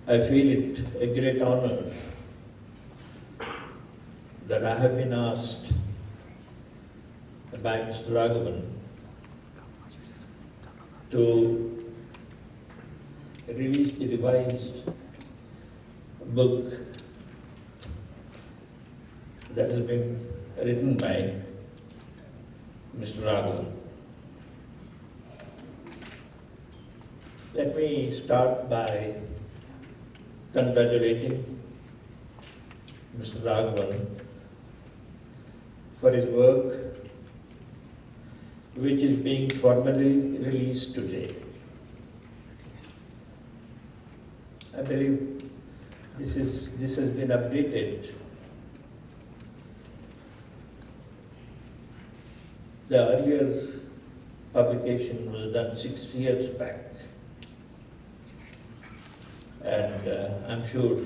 I feel it a great honor that I have been asked by Mr. Raghavan to release the revised book that has been written by Mr. Raghavan. Let me start by congratulating Mr. Raghavan for his work, which is being formally released today. I believe this has been updated. The earlier publication was done 6 years back, and I'm sure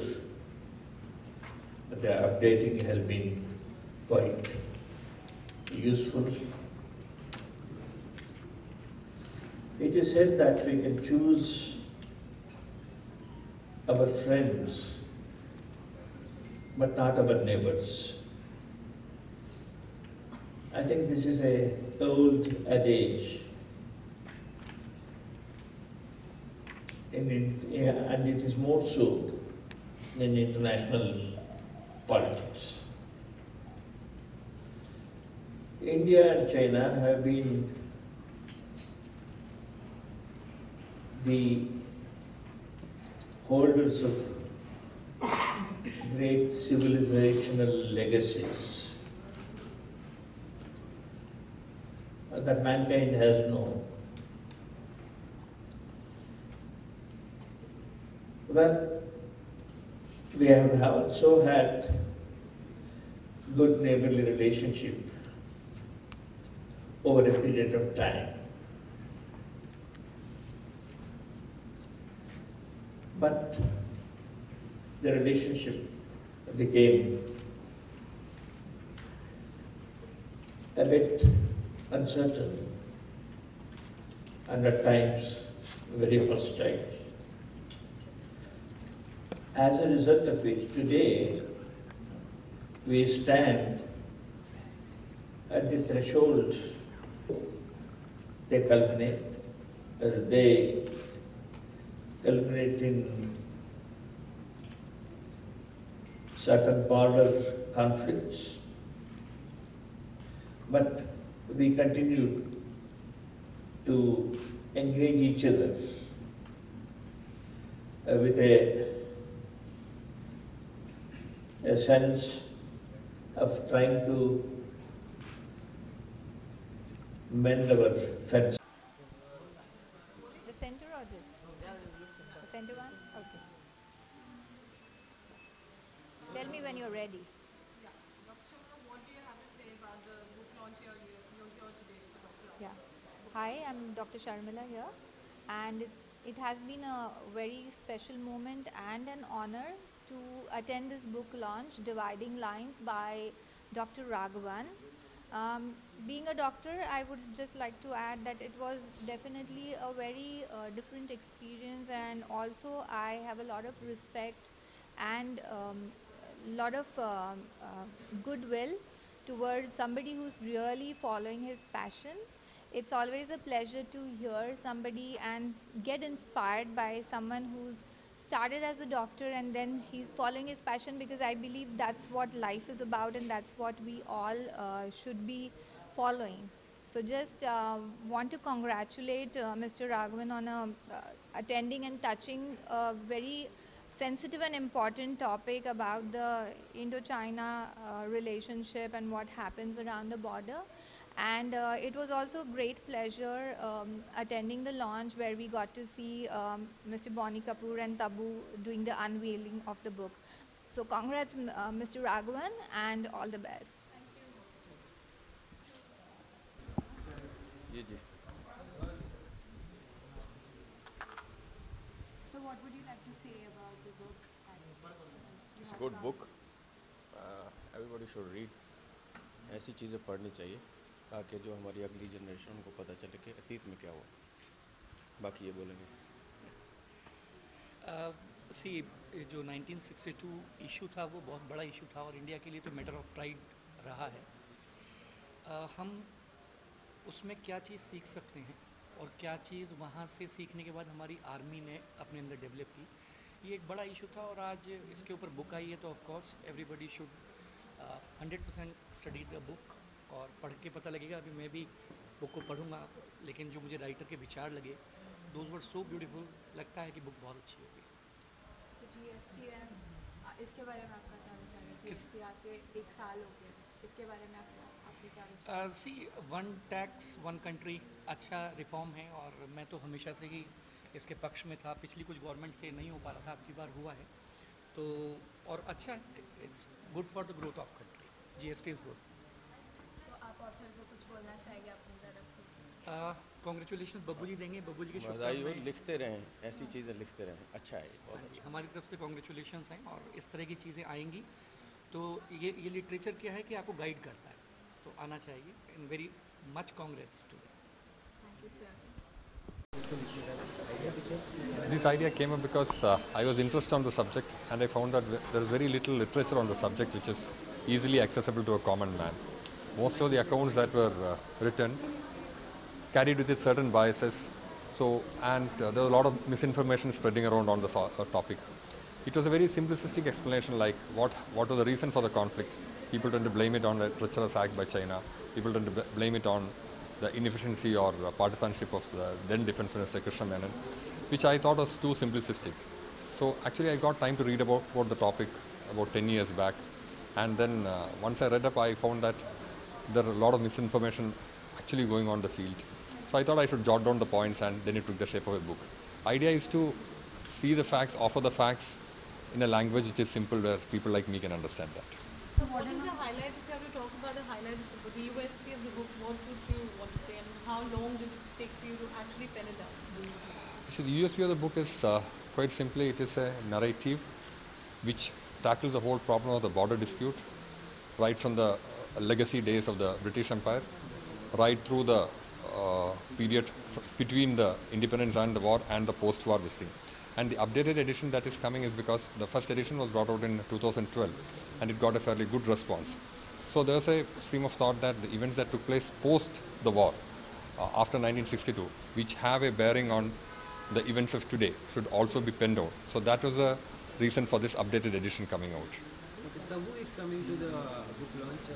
the updating has been quite useful. It is said that we can choose our friends, but not our neighbors. I think this is an old adage, and it is more so in international politics. India and China have been the holders of great civilizational legacies that mankind has known. Well, we have also had good neighborly relationship over a period of time. But the relationship became a bit uncertain and at times very hostile. As a result of which, today we stand at the threshold. They culminate in certain border conflicts, but we continue to engage each other with a sense of trying to mend our fence. The center or this? The center one? Okay. Tell me when you're ready. Yeah. Dr. Sharma, what do you have to say about the book launch you're here today for Dr. Yeah. Book Hi, launch? I'm Dr. Sharmila here, and it has been a very special moment and an honor to attend this book launch, Dividing Lines by Dr. Raghavan. Being a doctor, I would just like to add that it was definitely a very different experience, and also I have a lot of respect and lot of goodwill towards somebody who's really following his passion. It's always a pleasure to hear somebody and get inspired by someone who's started as a doctor and then he's following his passion, because I believe that's what life is about and that's what we all should be following. So just want to congratulate Mr. Raghavan on attending and touching a very sensitive and important topic about the Indo-China relationship and what happens around the border. And it was also a great pleasure attending the launch where we got to see Mr. Bonnie Kapoor and Tabu doing the unveiling of the book. So congrats, Mr. Raghavan, and all the best. Thank you. जी जी So what would you like to say about the book? It's good book everybody should read ऐसी चीज़ें पढ़नी चाहिए ताकि जो हमारी अगली जनरेशन उनको पता चले कि अतीत में क्या हुआ बाकी ये बोलेंगे सी जो 1962 इशू था वो बहुत बड़ा इशू था और इंडिया के लिए तो मैटर ऑफ प्राइड रहा है। हम उसमें क्या चीज़ सीख सकते हैं और क्या चीज़ वहाँ से सीखने के बाद हमारी आर्मी ने अपने अंदर डेवलप की, ये एक बड़ा इशू था। और आज इसके ऊपर बुक आई है तो of course everybody should 100% study the book और पढ़ के पता लगेगा। अभी मैं भी बुक को पढ़ूंगा, लेकिन जो मुझे राइटर के विचार लगे दोज वर सो ब्यूटीफुल, लगता है कि बुक बहुत अच्छी होगी। So GST इसके बारे में आपका क्या विचार है? GST आके 1 साल हो गया, इसके बारे में आपके क्या विचार है? सी वन टैक्स वन कंट्री अच्छा रिफॉर्म है और मैं तो हमेशा से ही इसके पक्ष में था। पिछली कुछ गवर्नमेंट से नहीं हो पा रहा था, अब की बार हुआ है तो और अच्छा है। It's good for the growth of country. GST is good. तो आप ऑथर को कुछ बोलना चाहेंगे अपनी तरफ से? कॉन्ग्रेचुलेशन बब्बू जी देंगे, बब्बू जी की बधाई हो, शुभकामनाएं। लिखते रहें, ऐसी चीज़ें लिखते रहें, अच्छा है, बहुत अच्छा। हमारी तरफ से कॉन्ग्रेचुलेशंस हैं और इस तरह की चीज़ें आएंगी तो ये लिटरेचर क्या है कि आपको गाइड करता है, तो आना चाहिए। And very much congrats to that. Thank you sir. This idea came up because I was interested on the subject and I found that there is very little literature on the subject which is easily accessible to a common man. Most of the accounts that were written carried with it certain biases, and there was a lot of misinformation spreading around on the topic. It was a very simplistic explanation like what was the reason for the conflict. People tend to blame it on the treacherous act by China. People tend to blame it on the inefficiency or partisanship of the then Defense Minister Krishna Menon, which I thought was too simplistic. So actually I got time to read about the topic about 10 years back, and then once I read up I found that there are a lot of misinformation actually going on in the field. So I thought I should jot down the points, and then it took the shape of a book. Idea is to see the facts, offer the facts in a language which is simple where people like me can understand that. So what is the highlight, if you have to talk about the highlight of the book, the USP of the book, what would you want to say, and how long did it take for you to actually pen it down? So the USP of the book is quite simply, it is a narrative which tackles the whole problem of the border dispute, right from the legacy days of the British Empire, right through the period between the independence and the war and the post-war this thing. And the updated edition that is coming is because the first edition was brought out in 2012 and it got a fairly good response. So there's a stream of thought that the events that took place post the war, after 1962, which have a bearing on the events of today, should also be penned out. So that was a reason for this updated edition coming out. Okay, the book is coming to the book launch.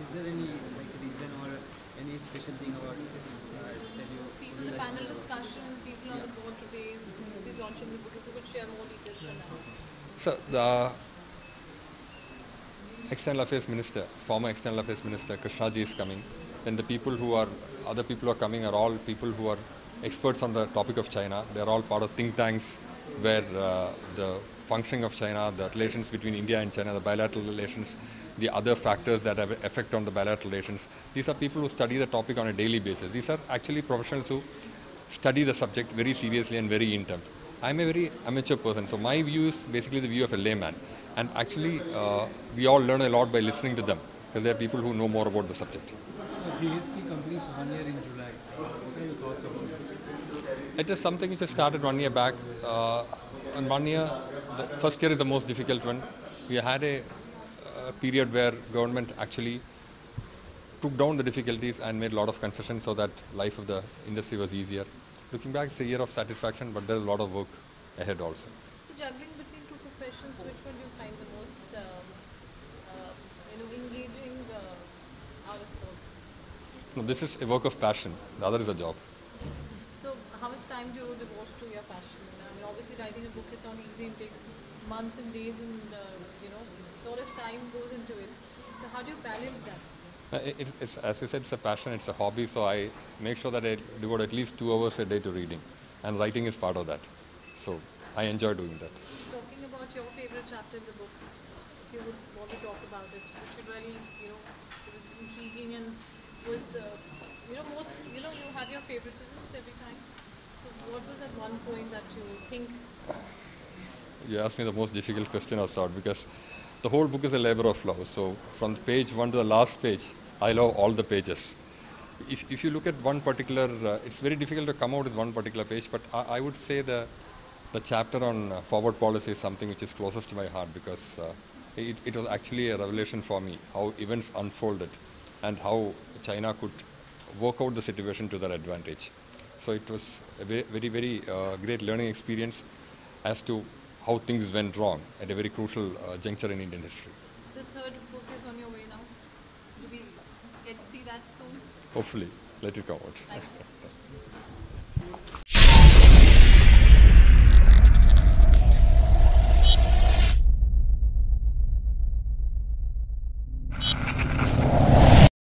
Is there any reason or any special thing about it that you? People, the panel discussion and people on the board today, since launching the book, if you could share more details on that. So the External Affairs Minister, former External Affairs Minister Krishnaji is coming. Then the people who are, other people who are coming are all people who are experts on the topic of China. They are all part of think tanks where the functioning of China, the relations between India and China, the bilateral relations, the other factors that have effect on the bilateral relations. These are people who study the topic on a daily basis. These are actually professionals who study the subject very seriously and very in depth. I'm a very amateur person, so my view is basically the view of a layman. And actually, we all learn a lot by listening to them, because they are people who know more about the subject. So GST completes 1 year in July. What are your thoughts about it? It is something which has started 1 year back. In 1 year, the first year is the most difficult one. We had a period where government actually took down the difficulties and made a lot of concessions so that life of the industry was easier. Looking back, it's a year of satisfaction, but there's a lot of work ahead also. So juggling between two professions, which one do you find the most, engaging out of both? No, this is a work of passion. The other is a job. So how much time do you devote to your passion? I mean, obviously writing a book is not easy. It takes months and days, and a lot of time goes into it. So how do you balance that? It's, as you said, it's a passion, it's a hobby, so I make sure that I devote at least 2 hours a day to reading, and writing is part of that. So I enjoy doing that. Talking about your favorite chapter in the book, if you would want to talk about it, which should really, it was intriguing and was, most, you have your favoritisms every time. So what was at one point that you think? You asked me the most difficult question of sort, because the whole book is a labor of love. So from page 1 to the last page, I love all the pages. If you look at one particular, it's very difficult to come out with one particular page, but I would say the the chapter on forward policy is something which is closest to my heart because it was actually a revelation for me how events unfolded and how China could work out the situation to their advantage. So it was a very great learning experience as to how things went wrong at a very crucial juncture in Indian history. So the third book is on your way now. Do we get to see that soon? Hopefully, let it come out. Thank you.